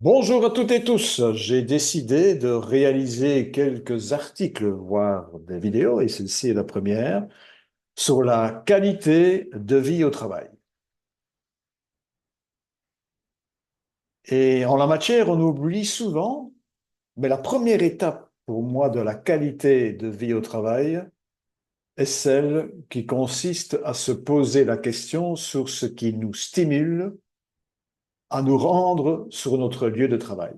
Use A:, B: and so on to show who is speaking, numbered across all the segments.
A: Bonjour à toutes et tous. J'ai décidé de réaliser quelques articles, voire des vidéos, et celle-ci est la première, sur la qualité de vie au travail. Et en la matière, on oublie souvent, mais la première étape pour moi de la qualité de vie au travail est celle qui consiste à se poser la question sur ce qui nous stimule à nous rendre sur notre lieu de travail.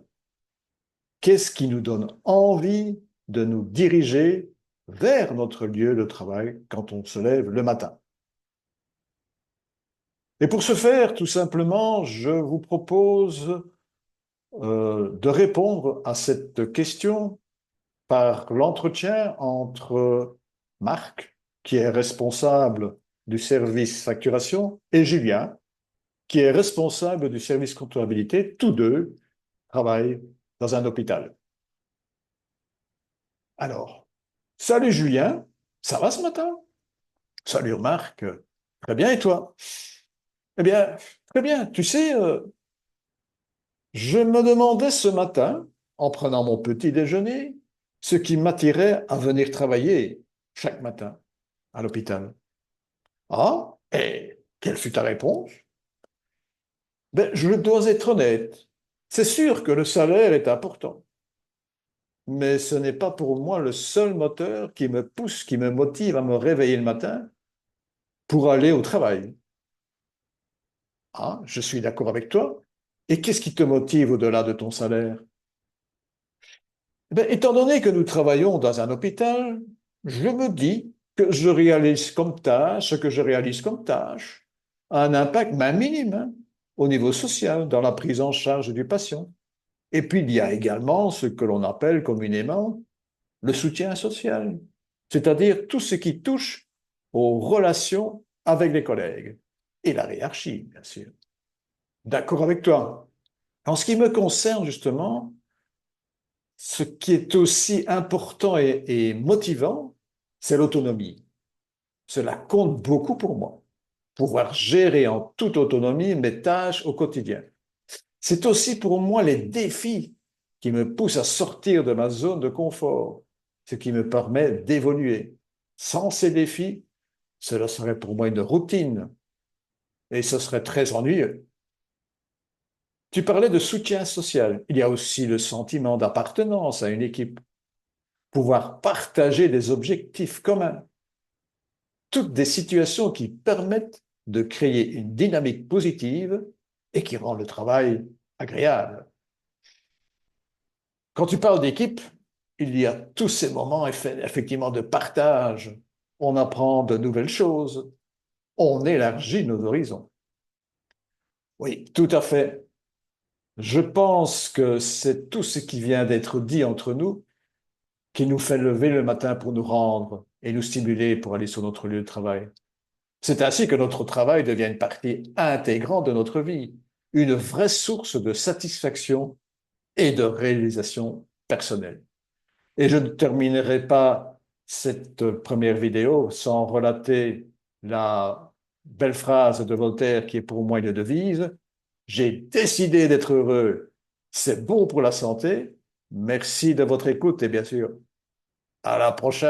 A: Qu'est-ce qui nous donne envie de nous diriger vers notre lieu de travail quand on se lève le matin? Et pour ce faire, tout simplement, je vous propose de répondre à cette question par l'entretien entre Marc, qui est responsable du service facturation, et Julien, qui est responsable du service comptabilité. Tous deux travaillent dans un hôpital. Alors, salut Julien, ça va ce matin? Salut Marc, très bien et toi? Eh bien, très bien. Tu sais, je me demandais ce matin, en prenant mon petit déjeuner, ce qui m'attirait à venir travailler chaque matin à l'hôpital. Ah, et quelle fut ta réponse? Ben, je dois être honnête. C'est sûr que le salaire est important, mais ce n'est pas pour moi le seul moteur qui me pousse, qui me motive à me réveiller le matin pour aller au travail. Ah, je suis d'accord avec toi. Et qu'est-ce qui te motive au-delà de ton salaire? Ben, étant donné que nous travaillons dans un hôpital, je me dis que je réalise comme tâche, ce que je réalise comme tâche, a un impact même minime hein, au niveau social, dans la prise en charge du patient. Et puis, il y a également ce que l'on appelle communément le soutien social, c'est-à-dire tout ce qui touche aux relations avec les collègues et la hiérarchie, bien sûr. D'accord avec toi. En ce qui me concerne, justement, ce qui est aussi important et motivant, c'est l'autonomie. Cela compte beaucoup pour moi. Pouvoir gérer en toute autonomie mes tâches au quotidien. C'est aussi pour moi les défis qui me poussent à sortir de ma zone de confort, ce qui me permet d'évoluer. Sans ces défis, cela serait pour moi une routine et ce serait très ennuyeux. Tu parlais de soutien social. Il y a aussi le sentiment d'appartenance à une équipe, pouvoir partager des objectifs communs, toutes des situations qui permettent de créer une dynamique positive et qui rend le travail agréable. Quand tu parles d'équipe, il y a tous ces moments effectivement de partage. On apprend de nouvelles choses, on élargit nos horizons. Oui, tout à fait. Je pense que c'est tout ce qui vient d'être dit entre nous qui nous fait lever le matin pour nous rendre et nous stimuler pour aller sur notre lieu de travail. C'est ainsi que notre travail devient une partie intégrante de notre vie, une vraie source de satisfaction et de réalisation personnelle. Et je ne terminerai pas cette première vidéo sans relater la belle phrase de Voltaire qui est pour moi une devise. J'ai décidé d'être heureux. C'est bon pour la santé. Merci de votre écoute et bien sûr, à la prochaine.